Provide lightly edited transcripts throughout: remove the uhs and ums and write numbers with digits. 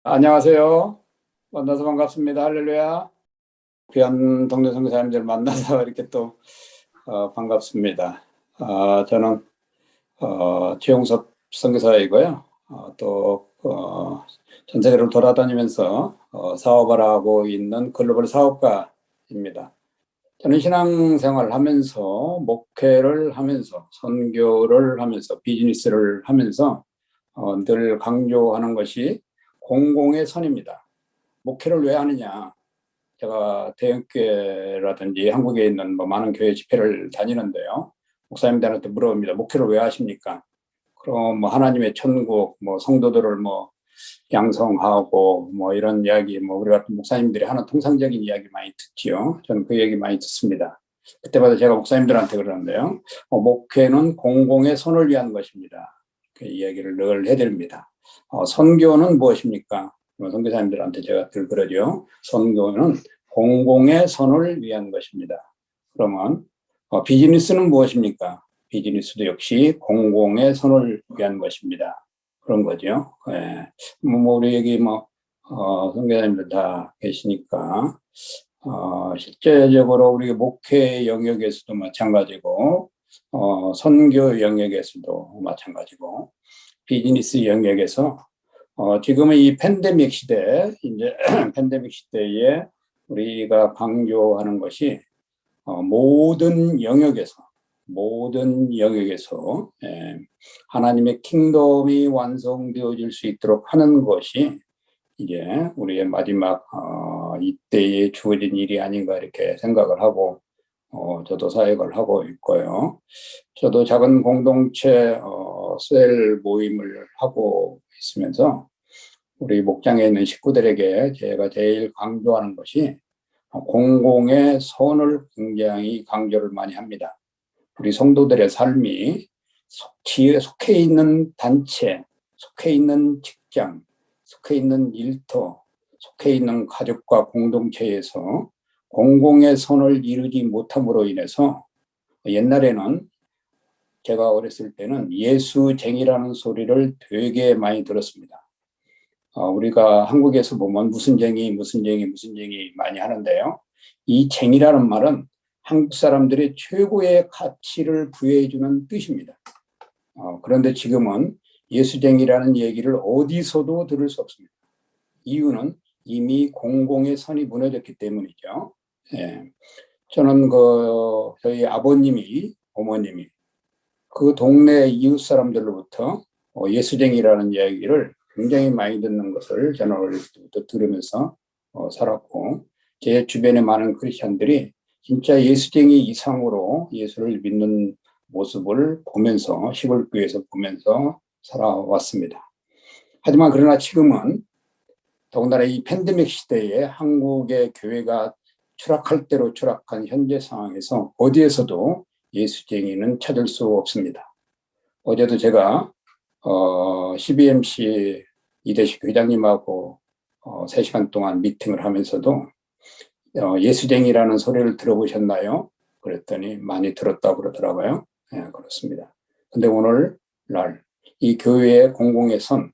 안녕하세요. 만나서 반갑습니다. 할렐루야. 귀한 동네 선교사님들 만나서 이렇게 또 반갑습니다. 저는 최용섭 선교사이고요. 전 세계를 돌아다니면서 사업을 하고 있는 글로벌 사업가입니다. 저는 신앙생활을 하면서, 목회를 하면서, 선교를 하면서, 비즈니스를 하면서 늘 강조하는 것이 공공의 선입니다. 목회를 왜 하느냐? 제가 대형교회라든지 한국에 있는 많은 교회 집회를 다니는데요. 목사님들한테 물어봅니다. 목회를 왜 하십니까? 그럼 하나님의 천국, 성도들을 양성하고 이런 이야기, 우리 같은 목사님들이 하는 통상적인 이야기 많이 듣지요. 저는 그 얘기 많이 듣습니다. 그때마다 제가 목사님들한테 그러는데요. 목회는 공공의 선을 위한 것입니다. 그 이야기를 늘 해드립니다. 선교는 무엇입니까? 선교사님들한테 제가 늘 그러죠. 선교는 공공의 선을 위한 것입니다. 그러면 비즈니스는 무엇입니까? 비즈니스도 역시 공공의 선을 위한 것입니다. 그런 거죠. 예. 우리 여기 선교사님들 다 계시니까 실제적으로 우리 목회 영역에서도 마찬가지고 선교 영역에서도 마찬가지고 비즈니스 영역에서 지금은 이 팬데믹 시대, 이제 팬데믹 시대에 우리가 강조하는 것이 모든 영역에서 하나님의 킹덤이 완성되어질 수 있도록 하는 것이 이게 우리의 마지막 이때에 주어진 일이 아닌가 이렇게 생각을 하고 저도 사역을 하고 있고요. 저도 작은 공동체 셀 모임을 하고 있으면서 우리 목장에 있는 식구들에게 제가 제일 강조하는 것이 공공의 선을 굉장히 강조를 많이 합니다. 우리 성도들의 삶이 속해 있는 단체, 속해 있는 직장, 속해 있는 일터, 속해 있는 가족과 공동체에서 공공의 선을 이루지 못함으로 인해서 옛날에는 제가 어렸을 때는 예수쟁이라는 소리를 되게 많이 들었습니다. 우리가 한국에서 보면 무슨 쟁이 많이 하는데요. 이 쟁이라는 말은 한국 사람들의 최고의 가치를 부여해주는 뜻입니다. 그런데 지금은 예수쟁이라는 얘기를 어디서도 들을 수 없습니다. 이유는 이미 공공의 선이 무너졌기 때문이죠. 예. 저는 저희 아버님이, 어머님이 그 동네 이웃 사람들로부터 예수쟁이라는 이야기를 굉장히 많이 듣는 것을 저는 어렸을 때부터 들으면서 살았고, 제 주변의 많은 크리스찬들이 진짜 예수쟁이 이상으로 예수를 믿는 모습을 보면서, 시골교회에서 보면서 살아왔습니다. 하지만 그러나 지금은 더군다나 이 팬데믹 시대에 한국의 교회가 추락할 대로 추락한 현재 상황에서 어디에서도 예수쟁이는 찾을 수 없습니다. 어제도 제가 CBMC 이대식 회장님하고 3시간 동안 미팅을 하면서도 예수쟁이라는 소리를 들어보셨나요? 그랬더니 많이 들었다고 그러더라고요. 네, 그렇습니다. 근데 오늘날 이 교회의 공공의 선,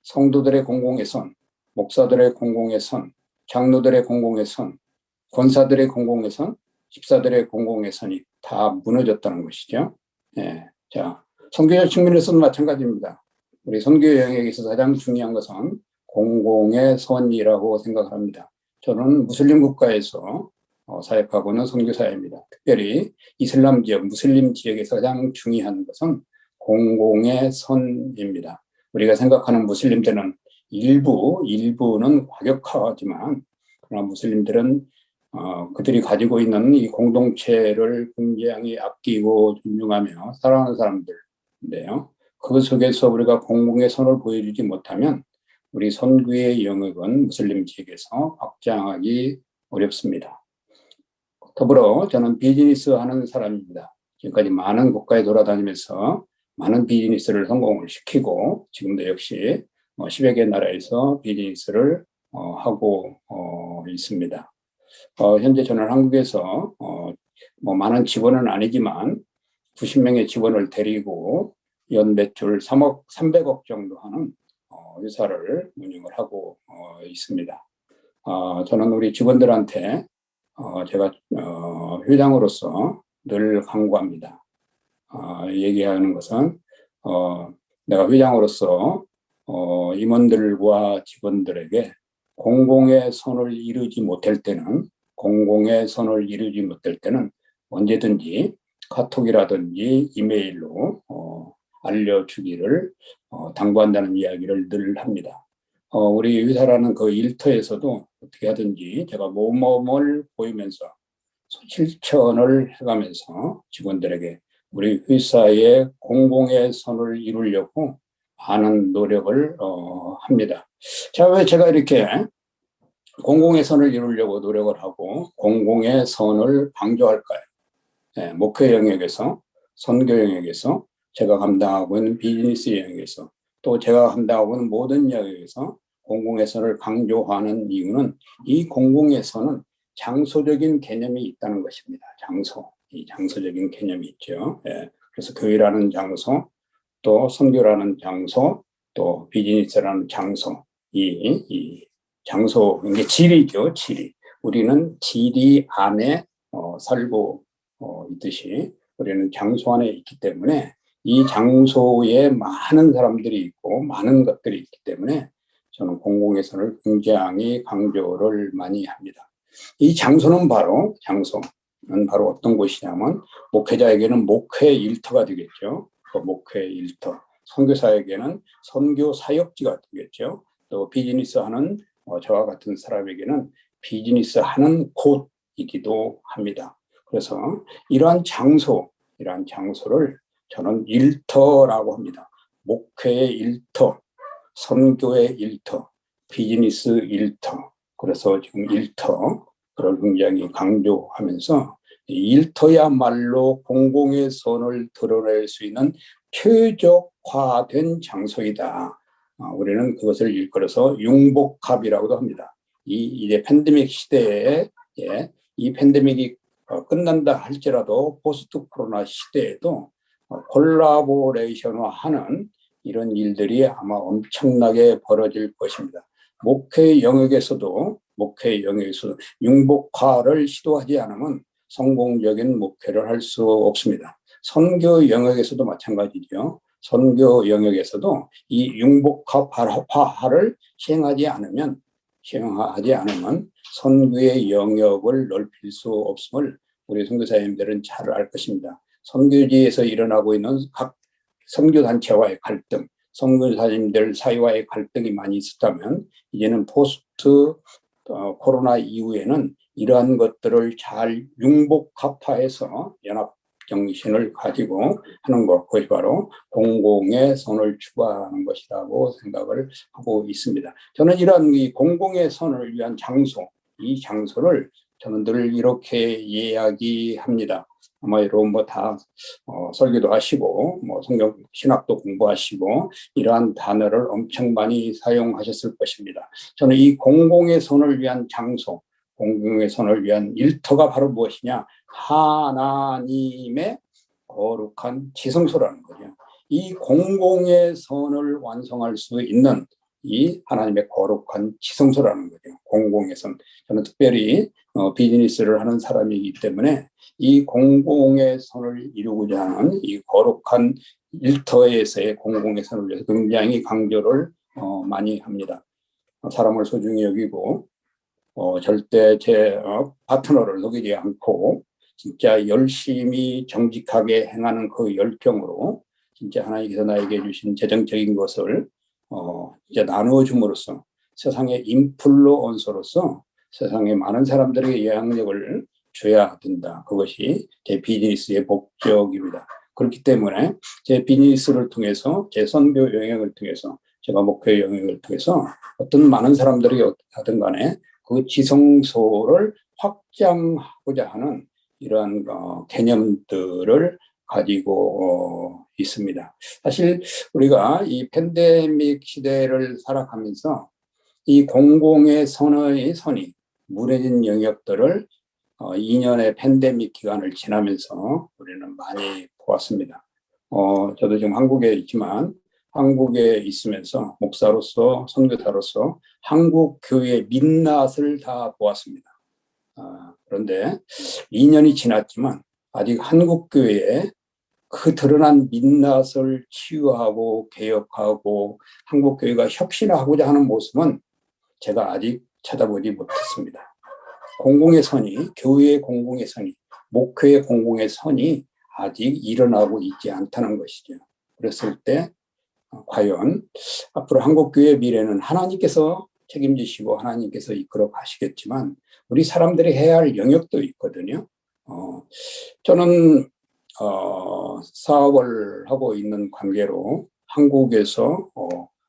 성도들의 공공의 선, 목사들의 공공의 선, 장로들의 공공의 선, 권사들의 공공의 선, 집사들의 공공의 선이 다 무너졌다는 것이죠. 네, 자, 선교적 측면에서도 마찬가지입니다. 우리 선교 영역에서 가장 중요한 것은 공공의 선이라고 생각을 합니다. 저는 무슬림 국가에서 사역하고 있는 선교사입니다. 특별히 이슬람 지역, 무슬림 지역에서 가장 중요한 것은 공공의 선입니다. 우리가 생각하는 무슬림들은 일부는 과격하지만 그러나 무슬림들은 그들이 가지고 있는 이 공동체를 굉장히 아끼고 존중하며 사랑하는 사람들인데요. 그 속에서 우리가 공공의 선을 보여주지 못하면 우리 선교의 영역은 무슬림 지역에서 확장하기 어렵습니다. 더불어 저는 비즈니스 하는 사람입니다. 지금까지 많은 국가에 돌아다니면서 많은 비즈니스를 성공을 시키고 지금도 역시 10여 개 나라에서 비즈니스를 하고 있습니다. 현재 저는 한국에서 많은 직원은 아니지만 90명의 직원을 데리고 연 매출 300억 정도 하는 회사를 운영을 하고 있습니다. 저는 우리 직원들한테 제가 회장으로서 늘 강구합니다. 얘기하는 것은 내가 회장으로서 임원들과 직원들에게 공공의 선을 이루지 못할 때는 언제든지 카톡이라든지 이메일로 알려주기를 당부한다는 이야기를 늘 합니다. 우리 회사라는 그 일터에서도 어떻게 하든지 제가 모범을 보이면서 실천을 해가면서 직원들에게 우리 회사의 공공의 선을 이루려고 많은 노력을 합니다. 자, 왜 제가 이렇게 공공의 선을 이루려고 노력을 하고 공공의 선을 강조할까요? 네, 목회 영역에서, 선교 영역에서, 제가 감당하고 있는 비즈니스 영역에서, 또 제가 감당하고 있는 모든 영역에서 공공의 선을 강조하는 이유는 이 공공의 선은 장소적인 개념이 있다는 것입니다. 이 장소적인 개념이 있죠. 예, 그래서 교회라는 장소, 또 선교라는 장소, 또 비즈니스라는 장소, 이 장소, 이게 지리죠, 지리. 우리는 지리 안에 살고 있듯이 우리는 장소 안에 있기 때문에 이 장소에 많은 사람들이 있고 많은 것들이 있기 때문에 저는 공공의 선을 굉장히 강조를 많이 합니다. 이 장소는 바로 어떤 곳이냐면 목회자에게는 목회 일터가 되겠죠. 그 목회 일터. 선교사에게는 선교 사역지가 되겠죠. 또 비즈니스 하는 저와 같은 사람에게는 비즈니스 하는 곳이기도 합니다. 그래서 이러한 장소를 저는 일터라고 합니다. 목회의 일터, 선교의 일터, 비즈니스 일터. 그래서 지금 일터를 굉장히 강조하면서 일터야말로 공공의 선을 드러낼 수 있는 최적화된 장소이다. 우리는 그것을 일컬어서 융복합이라고도 합니다. 이제 팬데믹 시대에 이 팬데믹이 끝난다 할지라도 포스트 코로나 시대에도 콜라보레이션화하는 이런 일들이 아마 엄청나게 벌어질 것입니다. 목회 영역에서도 융복화를 시도하지 않으면 성공적인 목회를 할 수 없습니다. 선교 영역에서도 마찬가지죠. 선교 영역에서도 이 융복화를 시행하지 않으면 선교의 영역을 넓힐 수 없음을 우리 선교사님들은 잘 알 것입니다. 선교지에서 일어나고 있는 각 선교단체와의 갈등, 선교사님들 사이와의 갈등이 많이 있었다면 이제는 포스트 코로나 이후에는 이러한 것들을 잘 융복합화해서 연합 정신을 가지고 하는 것, 그것이 바로 공공의 선을 추구하는 것이라고 생각을 하고 있습니다. 저는 이러한 이 공공의 선을 위한 이 장소를 저는 늘 이렇게 이야기합니다. 아마 여러분 다 설교도 하시고 성경 신학도 공부하시고 이러한 단어를 엄청 많이 사용하셨을 것입니다. 저는 이 공공의 선을 위한 장소, 공공의 선을 위한 일터가 바로 무엇이냐? 하나님의 거룩한 지성소라는 거죠. 이 공공의 선을 완성할 수 있는 이 하나님의 거룩한 지성소라는 거죠. 공공의 선. 저는 특별히 비즈니스를 하는 사람이기 때문에 이 공공의 선을 이루고자 하는 이 거룩한 일터에서의 공공의 선을 위해서 굉장히 강조를 많이 합니다. 사람을 소중히 여기고 절대 제 파트너를 속이지 않고 진짜 열심히 정직하게 행하는 그 열정으로 진짜 하나님께서 나에게 주신 재정적인 것을 이제 나누어 줌으로써 세상의 인플루언서로서 세상의 많은 사람들에게 영향력을 줘야 된다. 그것이 제 비즈니스의 목적입니다. 그렇기 때문에 제 비즈니스를 통해서 제 선교 영역을 통해서 제가 목회 영역을 통해서 어떤 많은 사람들이 하든 간에 그 지성소를 확장하고자 하는 이러한 개념들을 가지고 있습니다. 사실 우리가 이 팬데믹 시대를 살아가면서 이 공공의 선이 무뎌진 영역들을 2년의 팬데믹 기간을 지나면서 우리는 많이 보았습니다. 저도 지금 한국에 있지만 한국에 있으면서 목사로서 선교사로서 한국 교회의 민낯을 다 보았습니다. 그런데 2년이 지났지만 아직 한국 교회에 그 드러난 민낯을 치유하고 개혁하고 한국 교회가 혁신하고자 하는 모습은 제가 아직 찾아보지 못했습니다. 공공의 선이, 교회의 공공의 선이, 목회의 공공의 선이 아직 일어나고 있지 않다는 것이죠. 그랬을 때 과연 앞으로 한국교회의 미래는 하나님께서 책임지시고 하나님께서 이끌어 가시겠지만 우리 사람들이 해야 할 영역도 있거든요. 저는 사업을 하고 있는 관계로 한국에서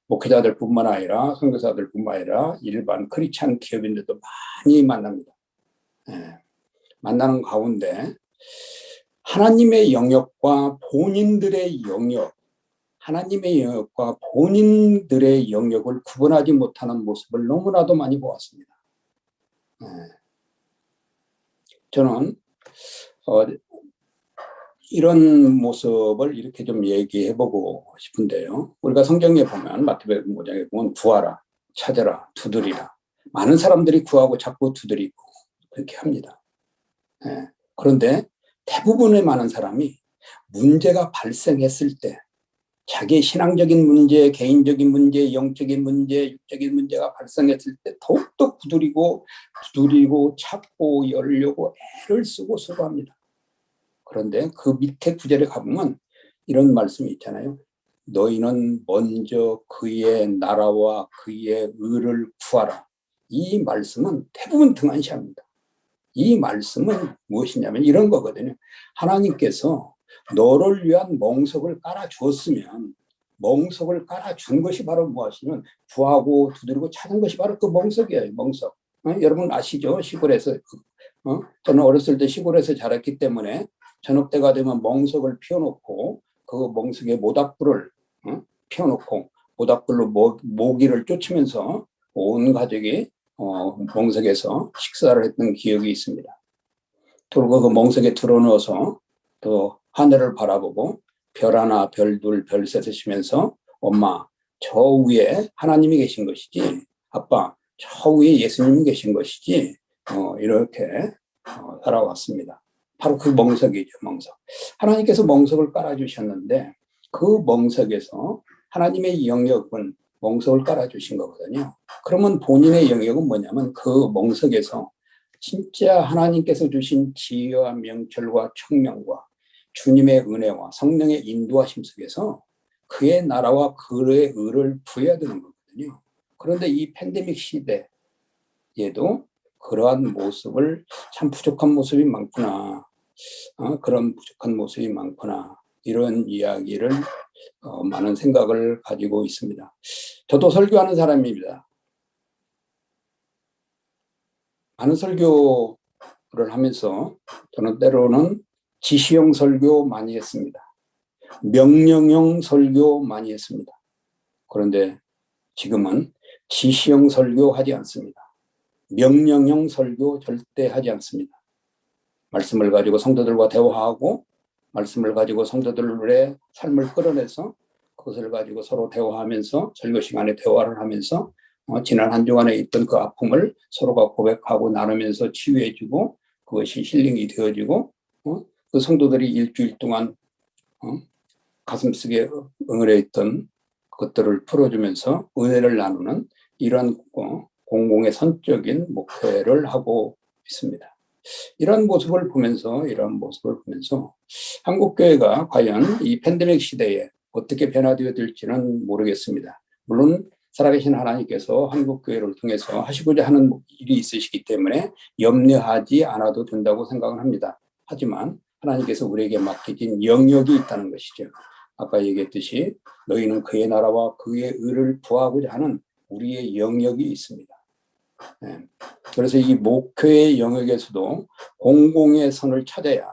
목회자들뿐만 아니라 선교사들뿐만 아니라 일반 크리스찬 기업인들도 많이 만납니다. 만나는 가운데 하나님의 영역과 본인들의 영역, 하나님의 영역과 본인들의 영역을 구분하지 못하는 모습을 너무나도 많이 보았습니다. 저는 이런 모습을 이렇게 좀 얘기해보고 싶은데요. 우리가 성경에 보면 마태복음 5장에 보면 구하라, 찾아라, 두드리라. 많은 사람들이 구하고 자꾸 두드리고 그렇게 합니다. 그런데 대부분의 많은 사람이 문제가 발생했을 때 자기의 신앙적인 문제, 개인적인 문제, 영적인 문제, 육적인 문제가 발생했을 때 더욱더 두드리고 찾고 열려고 애를 쓰고 수고합니다. 그런데 그 밑에 구절에 가보면 이런 말씀이 있잖아요. 너희는 먼저 그의 나라와 그의 의를 구하라. 이 말씀은 대부분 등한시합니다. 이 말씀은 무엇이냐면 이런 거거든요. 하나님께서 너를 위한 멍석을 깔아주었으면 멍석을 깔아준 것이 바로 무엇이냐면 구하고 두드리고 찾은 것이 바로 그 멍석이에요. 멍석. 여러분 아시죠? 시골에서 저는 어렸을 때 시골에서 자랐기 때문에 저녁 때가 되면 멍석을 피워놓고 그 멍석에 모닥불을 피워놓고 모닥불로 모기를 쫓으면서 온 가족이 멍석에서 식사를 했던 기억이 있습니다. 그리고 그 멍석에 들어넣어서 또 하늘을 바라보고 별 하나, 별 둘, 별 셋을 쉬면서 엄마, 저 위에 하나님이 계신 것이지, 아빠, 저 위에 예수님이 계신 것이지, 이렇게 살아왔습니다. 바로 그 멍석이죠, 멍석. 하나님께서 멍석을 깔아주셨는데 그 멍석에서 하나님의 영역은 멍석을 깔아주신 거거든요. 그러면 본인의 영역은 뭐냐면 그 멍석에서 진짜 하나님께서 주신 지혜와 명철과 청명과 주님의 은혜와 성령의 인도하심 속에서 그의 나라와 그의 의를 구해야 되는 거거든요. 그런데 이 팬데믹 시대에도 그러한 모습을 참 부족한 모습이 많구나. 그런 부족한 모습이 많구나. 이런 이야기를 많은 생각을 가지고 있습니다. 저도 설교하는 사람입니다. 많은 설교를 하면서 저는 때로는 지시형 설교 많이 했습니다. 명령형 설교 많이 했습니다. 그런데 지금은 지시형 설교 하지 않습니다. 명령형 설교 절대 하지 않습니다. 말씀을 가지고 성도들과 대화하고 말씀을 가지고 성도들의 삶을 끌어내서 그것을 가지고 서로 대화하면서 설교 시간에 대화를 하면서 지난 한 주간에 있던 그 아픔을 서로가 고백하고 나누면서 치유해주고 그것이 힐링이 되어지고 그 성도들이 일주일 동안 가슴속에 응어려 있던 것들을 풀어주면서 은혜를 나누는 이런 공공의 선적인 목회를 하고 있습니다. 이런 모습을 보면서 한국교회가 과연 이 팬데믹 시대에 어떻게 변화되어 될지는 모르겠습니다. 물론 살아계신 하나님께서 한국교회를 통해서 하시고자 하는 일이 있으시기 때문에 염려하지 않아도 된다고 생각을 합니다. 하지만 하나님께서 우리에게 맡기신 영역이 있다는 것이죠. 아까 얘기했듯이 너희는 그의 나라와 그의 의를 구하고자 하는 우리의 영역이 있습니다. 그래서 이 목회의 영역에서도 공공의 선을 찾아야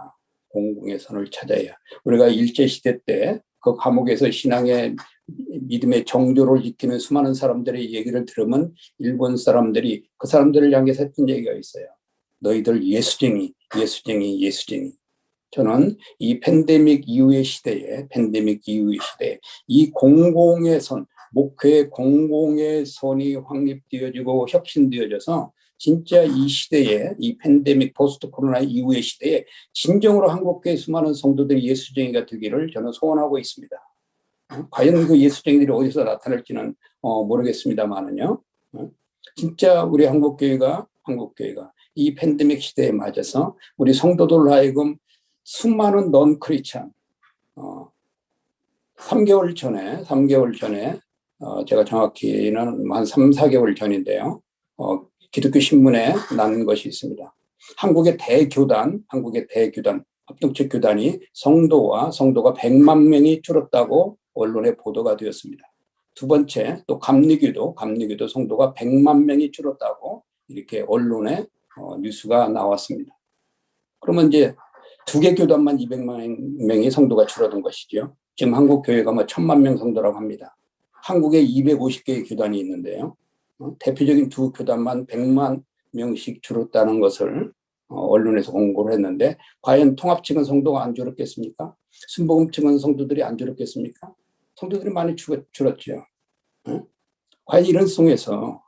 우리가 일제시대 때 그 감옥에서 신앙의 믿음의 정조를 지키는 수많은 사람들의 얘기를 들으면 일본 사람들이 그 사람들을 향해서 했던 얘기가 있어요. 너희들 예수쟁이. 저는 이 팬데믹 이후의 시대에, 이 공공의 선, 목회의 공공의 선이 확립되어지고 혁신되어져서 진짜 이 시대에, 이 팬데믹 포스트 코로나 이후의 시대에 진정으로 한국교회 수많은 성도들이 예수쟁이가 되기를 저는 소원하고 있습니다. 과연 그 예수쟁이들이 어디서 나타날지는 모르겠습니다만은요. 진짜 우리 한국교회가 이 팬데믹 시대에 맞아서 우리 성도들 하여금 수많은 넌 크리스찬 3개월 전에 제가 정확히는 한 3, 4개월 전인데요. 기독교 신문에 난 것이 있습니다. 한국의 대교단, 합동체 교단이 성도가 100만 명이 줄었다고 언론에 보도가 되었습니다. 두 번째, 또 감리교도 성도가 100만 명이 줄었다고 이렇게 언론에 뉴스가 나왔습니다. 그러면 이제 두 개 교단만 200만 명의 성도가 줄어든 것이죠. 지금 한국 교회가 1000만 명 성도라고 합니다. 한국에 250개의 교단이 있는데요. 대표적인 두 교단만 100만 명씩 줄었다는 것을 언론에서 공고를 했는데 과연 통합 측은 성도가 안 줄었겠습니까? 순복음 측은 성도들이 안 줄었겠습니까? 성도들이 많이 줄었죠. 과연 이런 속에서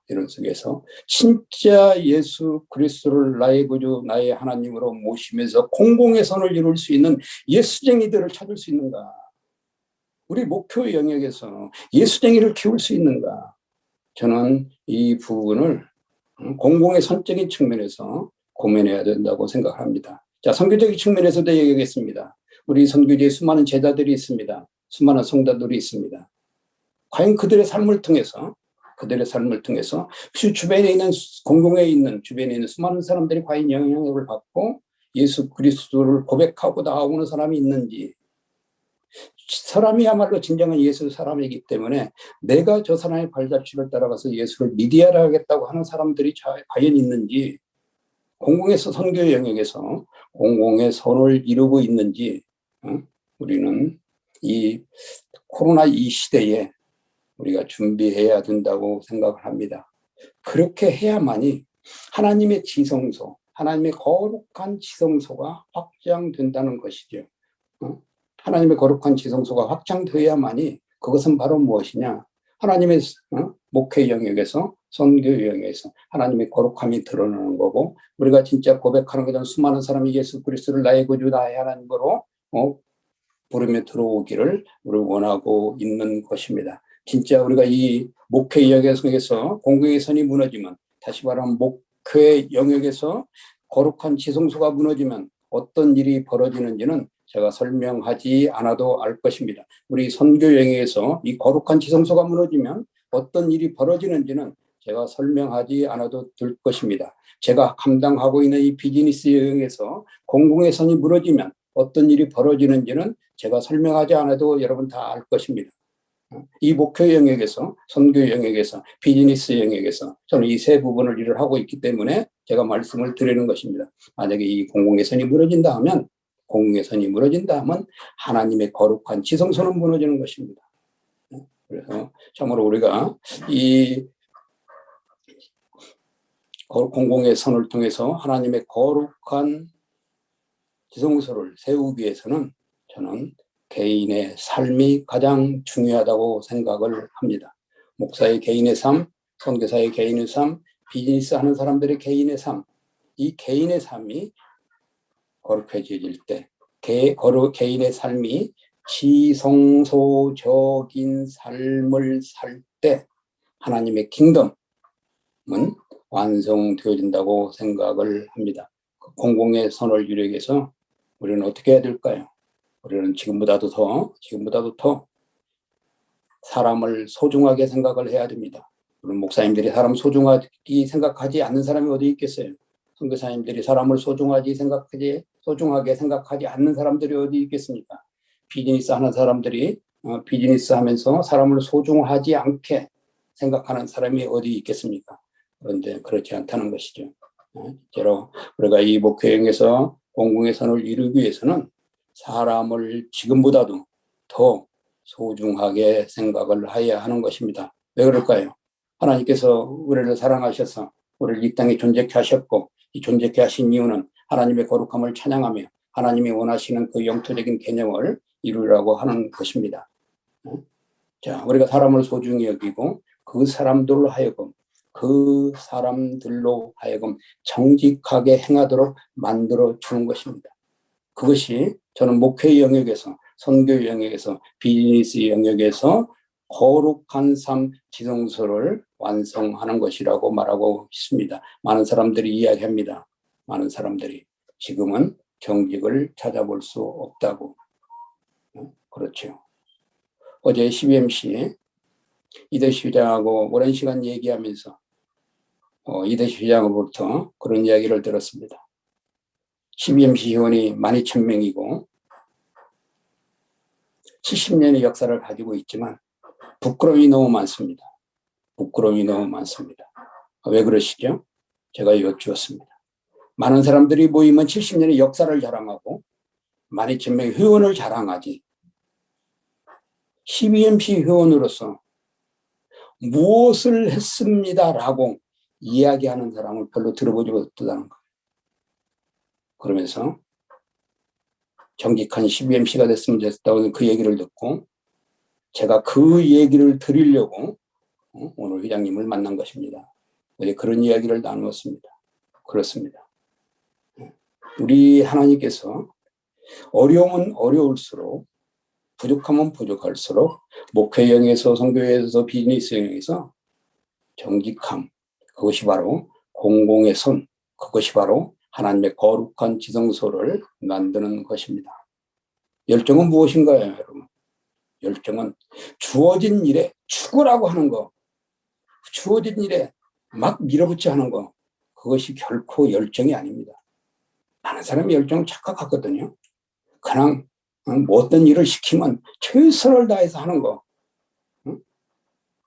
진짜 예수 그리스도를 나의 구주, 나의 하나님으로 모시면서 공공의 선을 이룰 수 있는 예수쟁이들을 찾을 수 있는가? 우리 목표 영역에서 예수쟁이를 키울 수 있는가? 저는 이 부분을 공공의 선적인 측면에서 고민해야 된다고 생각합니다. 자, 선교적인 측면에서도 얘기하겠습니다. 우리 선교지에 수많은 제자들이 있습니다. 수많은 성도들이 있습니다. 과연 그들의 삶을 통해서 주변에 있는 수많은 사람들이 과연 영향력을 받고 예수 그리스도를 고백하고 나오는 사람이 있는지, 사람이야말로 진정한 예수 사람이기 때문에 내가 저 사람의 발자취를 따라가서 예수를 믿어야 하겠다고 하는 사람들이 과연 있는지, 공공에서 선교 영역에서 공공의 선을 이루고 있는지, 우리는 이 코로나 이 시대에 우리가 준비해야 된다고 생각을 합니다. 그렇게 해야만이 하나님의 지성소, 하나님의 거룩한 지성소가 확장된다는 것이죠. 하나님의 거룩한 지성소가 확장되어야만이 그것은 바로 무엇이냐? 하나님의 목회 영역에서, 선교 영역에서 하나님의 거룩함이 드러나는 거고, 우리가 진짜 고백하는 것은 수많은 사람이 예수 그리스도를 나의 구주, 나의 하나님으로 부르며 들어오기를 우리 원하고 있는 것입니다. 진짜 우리가 이 목회 영역에서 공공의 선이 무너지면, 다시 말하면 목회 영역에서 거룩한 지성소가 무너지면 어떤 일이 벌어지는지는 제가 설명하지 않아도 알 것입니다. 우리 선교 영역에서 이 거룩한 지성소가 무너지면 어떤 일이 벌어지는지는 제가 설명하지 않아도 될 것입니다. 제가 감당하고 있는 이 비즈니스 영역에서 공공의 선이 무너지면 어떤 일이 벌어지는지는 제가 설명하지 않아도 여러분 다 알 것입니다. 이 목표 영역에서, 선교 영역에서, 비즈니스 영역에서 저는 이 세 부분을 일을 하고 있기 때문에 제가 말씀을 드리는 것입니다. 만약에 이 공공의 선이 무너진다 하면 하나님의 거룩한 지성소는 무너지는 것입니다. 그래서 참으로 우리가 이 공공의 선을 통해서 하나님의 거룩한 지성소를 세우기 위해서는 저는 개인의 삶이 가장 중요하다고 생각을 합니다. 목사의 개인의 삶, 선교사의 개인의 삶, 비즈니스 하는 사람들의 개인의 삶, 이 개인의 삶이 거룩해질 때, 개인의 삶이 지성소적인 삶을 살 때 하나님의 킹덤은 완성되어진다고 생각을 합니다. 공공의 선을 이루기 위해서 우리는 어떻게 해야 될까요? 우리는 지금보다도 더 사람을 소중하게 생각을 해야 됩니다. 물론 목사님들이 사람 소중하게 생각하지 않는 사람이 어디 있겠어요? 선교사님들이 사람을 소중하게 생각하지 않는 사람들이 어디 있겠습니까? 비즈니스 하는 사람들이 비즈니스 하면서 사람을 소중하지 않게 생각하는 사람이 어디 있겠습니까? 그런데 그렇지 않다는 것이죠. 실제로 우리가 이 목회행에서 공공의 선을 이루기 위해서는 사람을 지금보다도 더 소중하게 생각을 해야 하는 것입니다. 왜 그럴까요? 하나님께서 우리를 사랑하셔서 우리를 이 땅에 존재케 하셨고, 이 존재케 하신 이유는 하나님의 거룩함을 찬양하며 하나님이 원하시는 그 영토적인 개념을 이루려고 하는 것입니다. 자, 우리가 사람을 소중히 여기고 그 사람들로 하여금 정직하게 행하도록 만들어 주는 것입니다. 그것이 저는 목회 영역에서, 선교 영역에서, 비즈니스 영역에서 거룩한 삶 지성소를 완성하는 것이라고 말하고 있습니다. 많은 사람들이 이야기합니다. 많은 사람들이 지금은 정직을 찾아볼 수 없다고. 그렇죠. 어제 CBMC 이대시 회장하고 오랜 시간 얘기하면서 이대시 회장으로부터 그런 이야기를 들었습니다. CBMC 회원이 12,000명이고 70년의 역사를 가지고 있지만 부끄러움이 너무 많습니다. 부끄러움이 너무 많습니다. 왜 그러시죠? 제가 여쭈었습니다. 많은 사람들이 모이면 70년의 역사를 자랑하고 12,000명의 회원을 자랑하지, CBMC 회원으로서 무엇을 했습니다라고 이야기하는 사람을 별로 들어보지 못했다는 거예요. 그러면서 정직한 CBMC가 됐으면 됐다고 그 얘기를 듣고 제가 그 얘기를 드리려고 오늘 회장님을 만난 것입니다. 어제 그런 이야기를 나누었습니다. 그렇습니다. 우리 하나님께서 어려우면 어려울수록, 부족하면 부족할수록 목회 영역에서, 선교에서, 비즈니스 영역에서 정직함, 그것이 바로 공공의 손, 그것이 바로 하나님의 거룩한 지성소를 만드는 것입니다. 열정은 무엇인가요, 여러분? 열정은 주어진 일에 죽으라고 하는 거, 주어진 일에 막 밀어붙여 하는 거, 그것이 결코 열정이 아닙니다. 많은 사람이 열정을 착각하거든요. 그냥 어떤 일을 시키면 최선을 다해서 하는 거,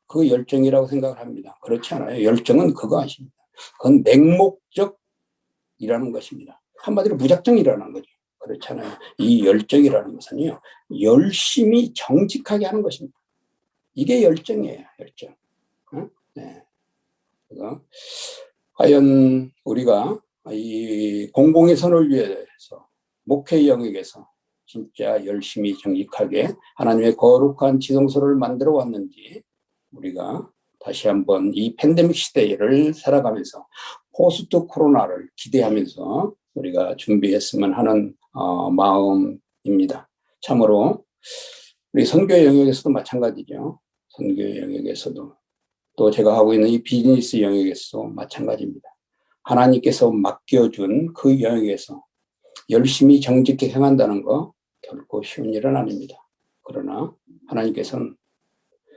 그거 열정이라고 생각을 합니다. 그렇지 않아요. 열정은 그거 아십니다. 그건 맹목적이라는 것입니다. 한마디로 무작정이라는 거죠. 그렇잖아요. 이 열정이라는 것은요, 열심히 정직하게 하는 것입니다. 이게 열정이에요, 열정. 네. 그래서 과연 우리가 이 공공의 선을 위해서, 목회 영역에서 진짜 열심히 정직하게 하나님의 거룩한 지성소를 만들어 왔는지, 우리가 다시 한번 이 팬데믹 시대를 살아가면서 포스트 코로나를 기대하면서 우리가 준비했으면 하는 마음입니다. 참으로 우리 선교 영역에서도 마찬가지죠. 선교 영역에서도, 또 제가 하고 있는 이 비즈니스 영역에서도 마찬가지입니다. 하나님께서 맡겨준 그 영역에서 열심히 정직히 행한다는 거 결코 쉬운 일은 아닙니다. 그러나 하나님께서는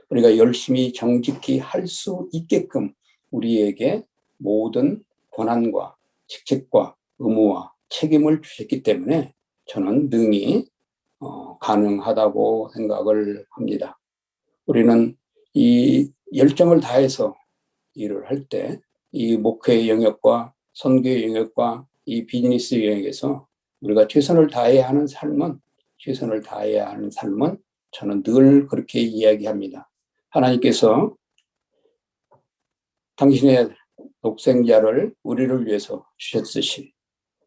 우리가 열심히 정직히 할 수 있게끔 우리에게 모든 권한과 직책과 의무와 책임을 주셨기 때문에 저는 능히 가능하다고 생각을 합니다. 우리는 이 열정을 다해서 일을 할 때 이 목회 영역과 선교 영역과 이 비즈니스 영역에서 우리가 최선을 다해야 하는 삶은 저는 늘 그렇게 이야기합니다. 하나님께서 당신의 독생자를 우리를 위해서 주셨듯이,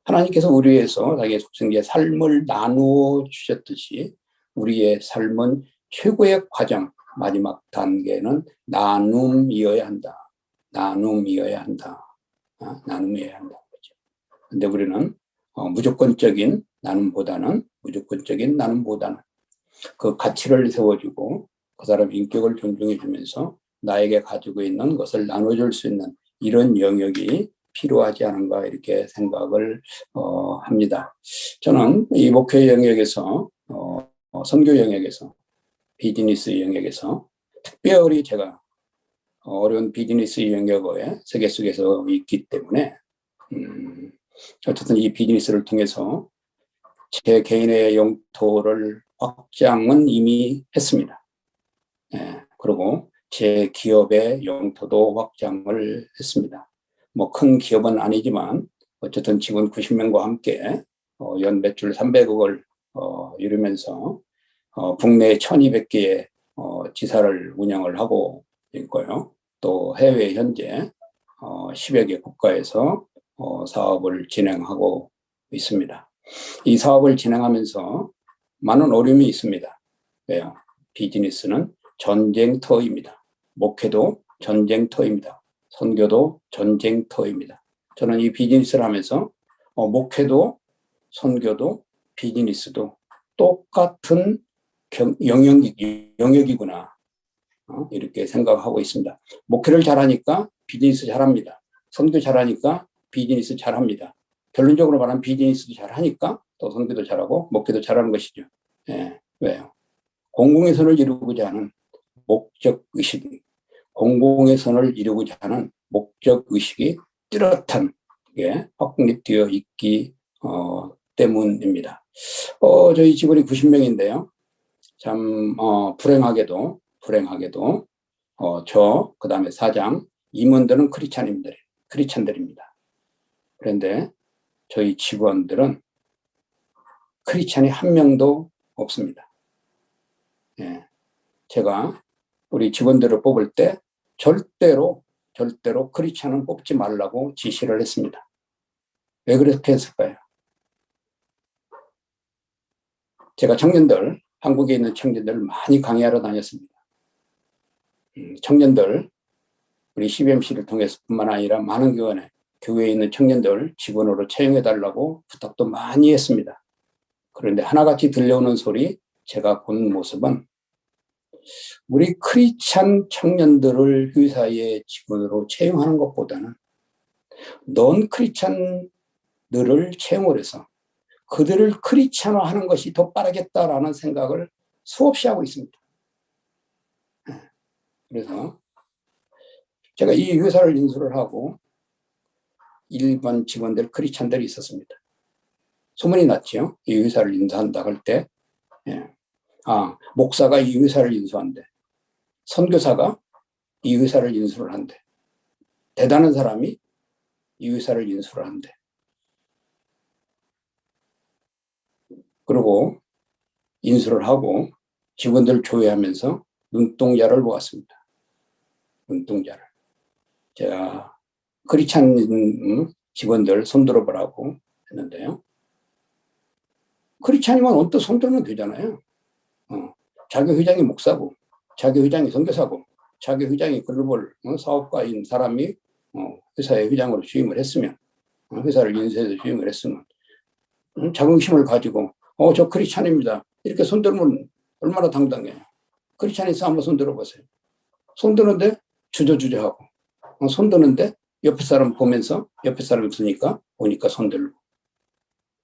하나님께서 우리 위해서 자기의 독생자의 삶을 나누어 주셨듯이 우리의 삶은 최고의 과정, 마지막 단계는 나눔이어야 한다. 나눔이어야 한다. 그런데 우리는 무조건적인 나눔보다는 그 가치를 세워주고 그 사람 인격을 존중해주면서 나에게 가지고 있는 것을 나눠줄 수 있는 이런 영역이 필요하지 않은가, 이렇게 생각을 합니다. 저는 이 목회 영역에서, 선교 영역에서, 비즈니스 영역에서 특별히 제가 어려운 비즈니스 영역에 세계 속에서 있기 때문에 어쨌든 이 비즈니스를 통해서 제 개인의 영토를 확장은 이미 했습니다. 그리고 제 기업의 영토도 확장을 했습니다. 뭐 큰 기업은 아니지만 어쨌든 직원 90명과 함께 연 매출 300억을 이루면서 국내 1200개의 지사를 운영을 하고 있고요. 또 해외 현재 10여 개 국가에서 사업을 진행하고 있습니다. 이 사업을 진행하면서 많은 어려움이 있습니다. 왜요? 비즈니스는 전쟁터입니다. 목회도 전쟁터입니다. 선교도 전쟁터입니다. 저는 이 비즈니스를 하면서 목회도 선교도 비즈니스도 똑같은 영역이구나. 이렇게 생각하고 있습니다. 목회를 잘하니까 비즈니스 잘합니다. 선교 잘하니까 비즈니스 잘합니다. 결론적으로 말하면 비즈니스도 잘하니까 또 선교도 잘하고 목회도 잘하는 것이죠. 예, 왜요? 공공의 선을 이루고자 하는 목적의식이, 공공의 선을 이루고자 하는 목적의식이 뚜렷한 게 확립되어 있기 때문입니다. 저희 직원이 90명인데요. 참 불행하게도 그다음에 사장, 임원들은 크리스찬들입니다. 그런데 저희 직원들은 크리스찬이 한 명도 없습니다. 예, 제가 우리 직원들을 뽑을 때 절대로 크리스찬은 뽑지 말라고 지시를 했습니다. 왜 그렇게 했을까요? 제가 한국에 있는 청년들을 많이 강의하러 다녔습니다. 청년들, 우리 CBMC를 통해서 뿐만 아니라 많은 교회에 있는 청년들 직원으로 채용해달라고 부탁도 많이 했습니다. 그런데 하나같이 들려오는 소리, 제가 본 모습은 우리 크리스찬 청년들을 회사의 직원으로 채용하는 것보다는 넌 크리스찬들을 채용을 해서 그들을 크리스찬화하는 것이 더 빠르겠다라는 생각을 수없이 하고 있습니다. 그래서 제가 이 회사를 인수를 하고 일반 직원들 크리스찬들이 있었습니다. 소문이 났죠. 이 회사를 인수한다 할 때, 목사가 이 회사를 인수한대. 선교사가 이 회사를 인수를 한대. 대단한 사람이 이 회사를 인수를 한대. 그리고 인수를 하고 직원들 조회하면서 눈동자를 보았습니다. 눈동자를. 제가 크리스찬 직원들 손들어 보라고 했는데요. 크리스찬이면 언뜻 손들면 되잖아요. 자기 회장이 목사고, 자기 회장이 선교사고, 자기 회장이 글로벌 사업가인 사람이 회사의 회장으로 취임을 했으면, 회사를 인수해서 취임을 했으면 자긍심을 가지고 저 크리스찬입니다. 이렇게 손들면 얼마나 당당해요. 크리스찬에서 한번 손들어 보세요. 손드는데 주저주저하고, 손드는데 옆에 사람 보면서 옆에 사람 보니까 손들고.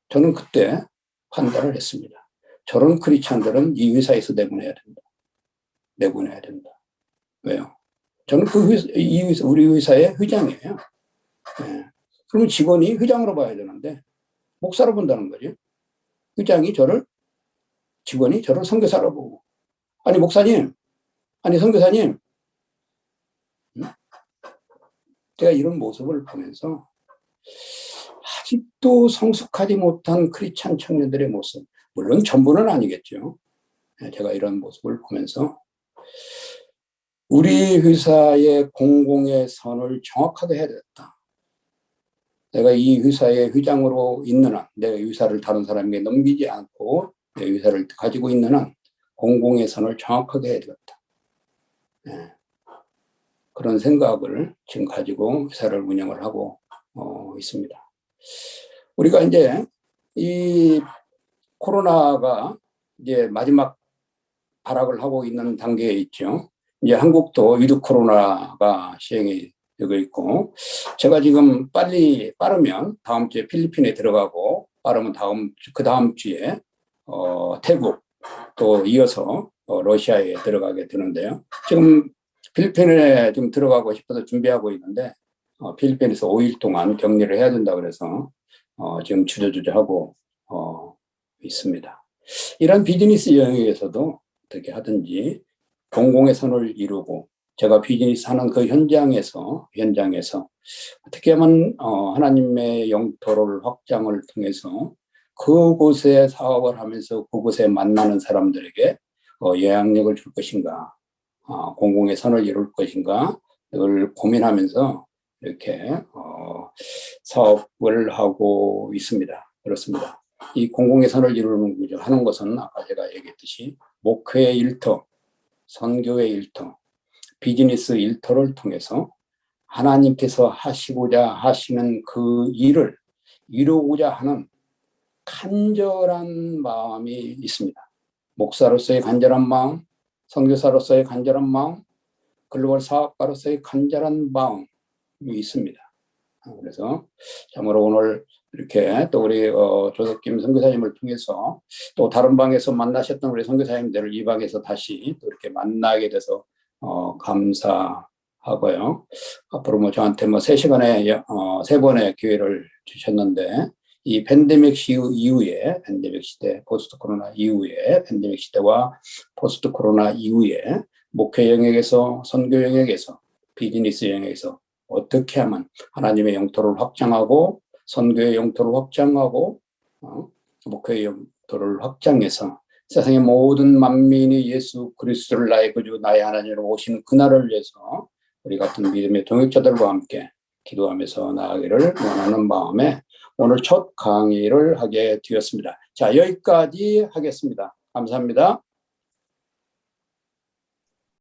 저는 그때 판단을 했습니다. 저런 크리스찬들은 이 회사에서 내보내야 된다. 왜요? 저는 우리 회사의 회장이에요. 네. 그러면 직원이 회장으로 봐야 되는데 목사로 본다는 거죠. 직원이 저를 선교사로 보고, 아니 목사님, 아니 선교사님, 제가 이런 모습을 보면서 아직도 성숙하지 못한 크리스찬 청년들의 모습, 물론 전부는 아니겠죠. 제가 이런 모습을 보면서 우리 회사의 공공의 선을 정확하게 해야 되겠다. 내가 이 회사의 회장으로 있는 한, 내가 회사를 다른 사람에게 넘기지 않고 내 회사를 가지고 있는 한 공공의 선을 정확하게 해야 되겠다. 그런 생각을 지금 가지고 회사를 운영을 하고 있습니다. 우리가 이제 이 코로나가 이제 마지막 발악을 하고 있는 단계에 있죠. 이제 한국도 위드 코로나가 시행이 되고 있고, 제가 지금 빠르면 다음 주에 필리핀에 들어가고, 빠르면 그 다음 주에 태국, 또 이어서 러시아에 들어가게 되는데요. 지금 필리핀에 좀 들어가고 싶어서 준비하고 있는데, 필리핀에서 5일 동안 격리를 해야 된다고 그래서 지금 주저주저하고 있습니다. 이런 비즈니스 영역에서도 어떻게 하든지 공공의 선을 이루고, 제가 비즈니스 하는 그 현장에서 어떻게 하면 하나님의 영토를 확장을 통해서 그곳에 사업을 하면서 그곳에 만나는 사람들에게 영향력을 줄 것인가, 공공의 선을 이룰 것인가, 이걸 고민하면서 이렇게 사업을 하고 있습니다. 그렇습니다. 이 공공의 선을 이루는 거죠. 하는 것은 아까 제가 얘기했듯이 목회의 일터, 선교의 일터, 비즈니스 일터를 통해서 하나님께서 하시고자 하시는 그 일을 이루고자 하는 간절한 마음이 있습니다. 목사로서의 간절한 마음, 선교사로서의 간절한 마음, 글로벌 사업가로서의 간절한 마음이 있습니다. 그래서 참으로 오늘 이렇게 또 우리 조석김 선교사님을 통해서 또 다른 방에서 만나셨던 우리 선교사님들을 이 방에서 다시 또 이렇게 만나게 돼서 감사하고요. 앞으로 뭐 저한테 뭐 3시간에 3번의 기회를 주셨는데 이 팬데믹 이후에 팬데믹 시대, 포스트 코로나 이후에 팬데믹 시대와 포스트 코로나 이후에 목회 영역에서 선교 영역에서 비즈니스 영역에서 어떻게 하면 하나님의 영토를 확장하고 선교의 영토를 확장하고 목회의 영토를 확장해서 세상의 모든 만민이 예수 그리스도를 나의 구주 나의 하나님으로 오시는 그날을 위해서 우리 같은 믿음의 동역자들과 함께 기도하면서 나아가기를 원하는 마음에 오늘 첫 강의를 하게 되었습니다. 자, 여기까지 하겠습니다. 감사합니다.